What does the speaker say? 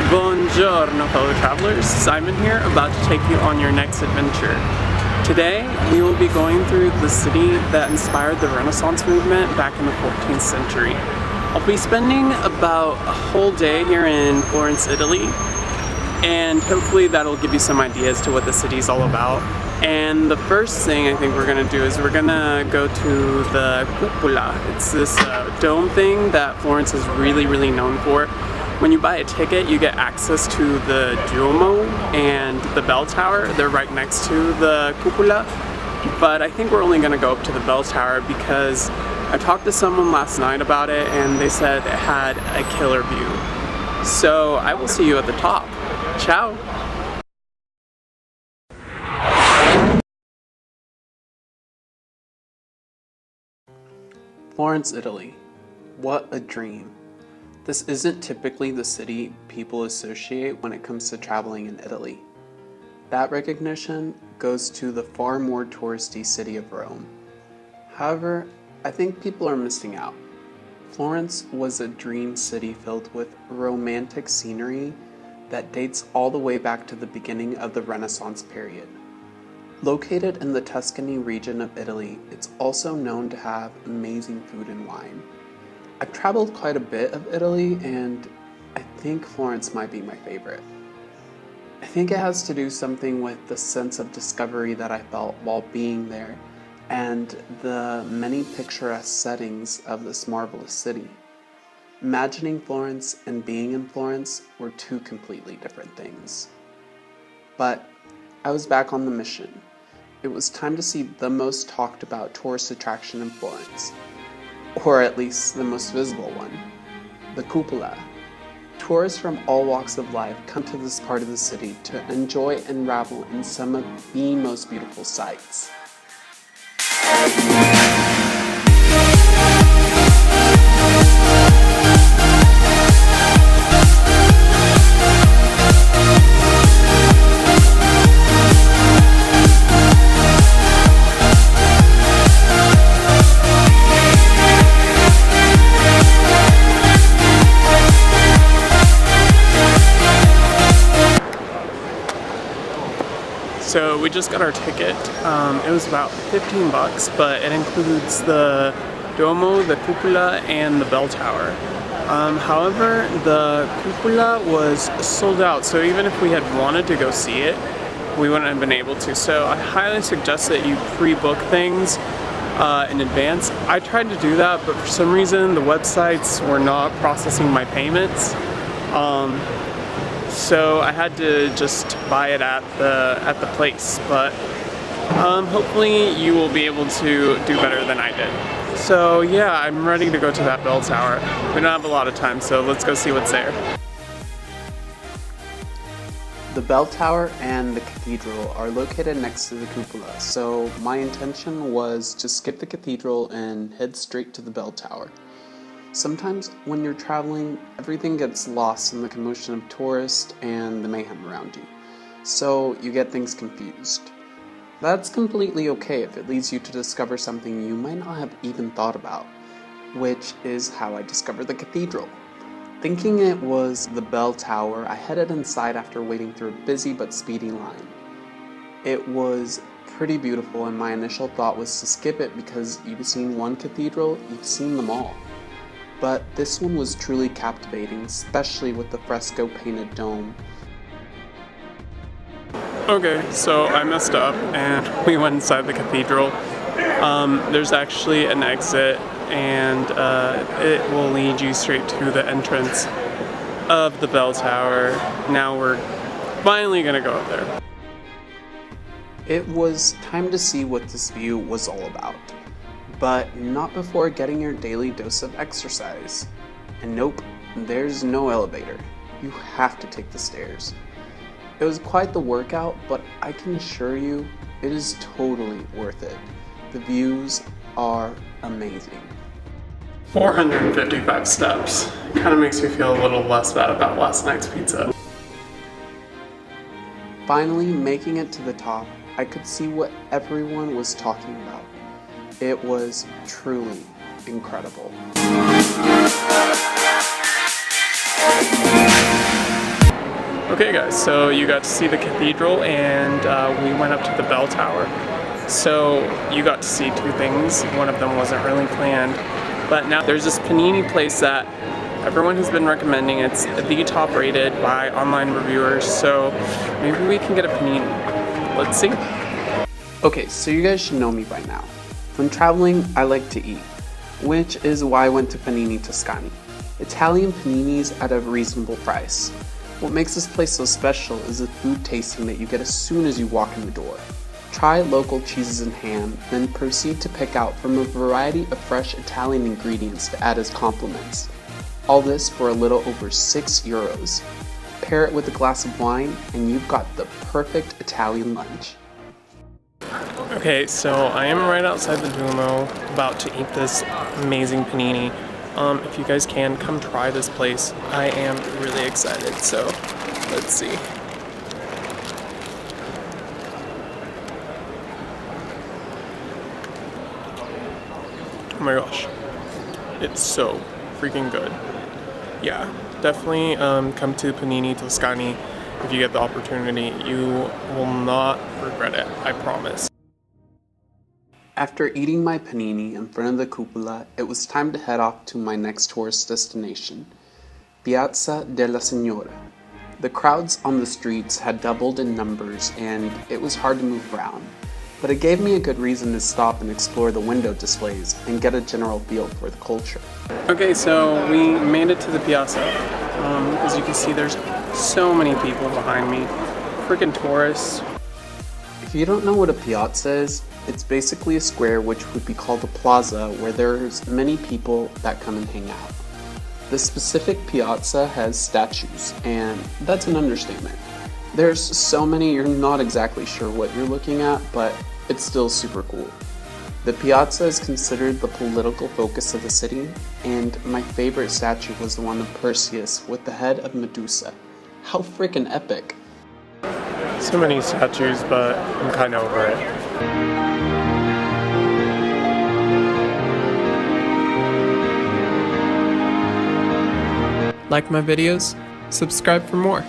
Buongiorno fellow travelers, Simon here, about to take you on your next adventure. Today we will be going through the city that inspired the Renaissance movement back in the 14th century. I'll be spending about a whole day here in Florence, Italy, and hopefully that'll give you some ideas to what the city's all about. And the first thing I think we're going to do is we're going to go to the Cupola. It's this dome thing that Florence is really known for. When you buy a ticket, you get access to the Duomo and the bell tower. They're right next to the Cupola, but I think we're only going to go up to the bell tower because I talked to someone last night about it and they said it had a killer view. So I will see you at the top. Ciao! Florence, Italy. What a dream. This isn't typically the city people associate when it comes to traveling in Italy. That recognition goes to the far more touristy city of Rome. However, I think people are missing out. Florence was a dream city filled with romantic scenery that dates all the way back to the beginning of the Renaissance period. Located in the Tuscany region of Italy, it's also known to have amazing food and wine. I've traveled quite a bit of Italy, and I think Florence might be my favorite. I think it has to do something with the sense of discovery that I felt while being there, and the many picturesque settings of this marvelous city. Imagining Florence and being in Florence were two completely different things. But I was back on the mission. It was time to see the most talked about tourist attraction in Florence. Or at least the most visible one, the Cupola. Tourists from all walks of life come to this part of the city to enjoy and revel in some of the most beautiful sights. So we just got our ticket. It was about 15 bucks, but it includes the Duomo, the Cupola, and the bell tower. However, the Cupola was sold out, so even if we had wanted to go see it, we wouldn't have been able to. So I highly suggest that you pre-book things in advance. I tried to do that, but for some reason the websites were not processing my payments. So I had to just buy it at the place, but hopefully you will be able to do better than I did. So yeah, I'm ready to go to that bell tower. We don't have a lot of time, so let's go see what's there. The bell tower and the cathedral are located next to the cupola, so my intention was to skip the cathedral and head straight to the bell tower. Sometimes when you're traveling, everything gets lost in the commotion of tourists and the mayhem around you, so you get things confused. That's completely okay if it leads you to discover something you might not have even thought about, which is how I discovered the cathedral. Thinking it was the bell tower, I headed inside after waiting through a busy but speedy line. It was pretty beautiful, and my initial thought was to skip it because you've seen one cathedral, you've seen them all. But this one was truly captivating, especially with the fresco painted dome. Okay, so I messed up and we went inside the cathedral. There's actually an exit, and it will lead you straight to the entrance of the bell tower. Now we're finally gonna go up there. It was time to see what this view was all about. But not before getting your daily dose of exercise. And nope, there's no elevator. You have to take the stairs. It was quite the workout, but I can assure you, it is totally worth it. The views are amazing. 455 steps. Kind of makes me feel a little less bad about last night's pizza. Finally making it to the top, I could see what everyone was talking about. It was truly incredible. Okay guys, so you got to see the cathedral and we went up to the bell tower. So you got to see two things. One of them wasn't really planned, but now there's this panini place that everyone has been recommending. It's the top rated by online reviewers, so maybe we can get a panini. Let's see. Okay, so you guys should know me by now. When traveling, I like to eat, which is why I went to Panini Tuscany. Italian paninis at a reasonable price. What makes this place so special is the food tasting that you get as soon as you walk in the door. Try local cheeses and ham, then proceed to pick out from a variety of fresh Italian ingredients to add as compliments. All this for a little over €6. Pair it with a glass of wine, and you've got the perfect Italian lunch. Okay, so I am right outside the Duomo, about to eat this amazing panini. If you guys can, come try this place. I am really excited, so let's see. Oh my gosh, it's so freaking good. Yeah, definitely come to Panini Tuscany if you get the opportunity. You will not regret it, I promise. After eating my panini in front of the Cupola, it was time to head off to my next tourist destination, Piazza della Signoria. The crowds on the streets had doubled in numbers and it was hard to move around, but it gave me a good reason to stop and explore the window displays and get a general feel for the culture. Okay, so we made it to the piazza. As you can see, there's so many people behind me, freaking tourists. If you don't know what a piazza is, it's basically a square which would be called a plaza where there's many people that come and hang out. The specific piazza has statues, and that's an understatement. There's so many you're not exactly sure what you're looking at, but it's still super cool. The piazza is considered the political focus of the city, and my favorite statue was the one of Perseus with the head of Medusa. How freaking epic! So many statues, but I'm kind of over it. Like my videos? Subscribe for more.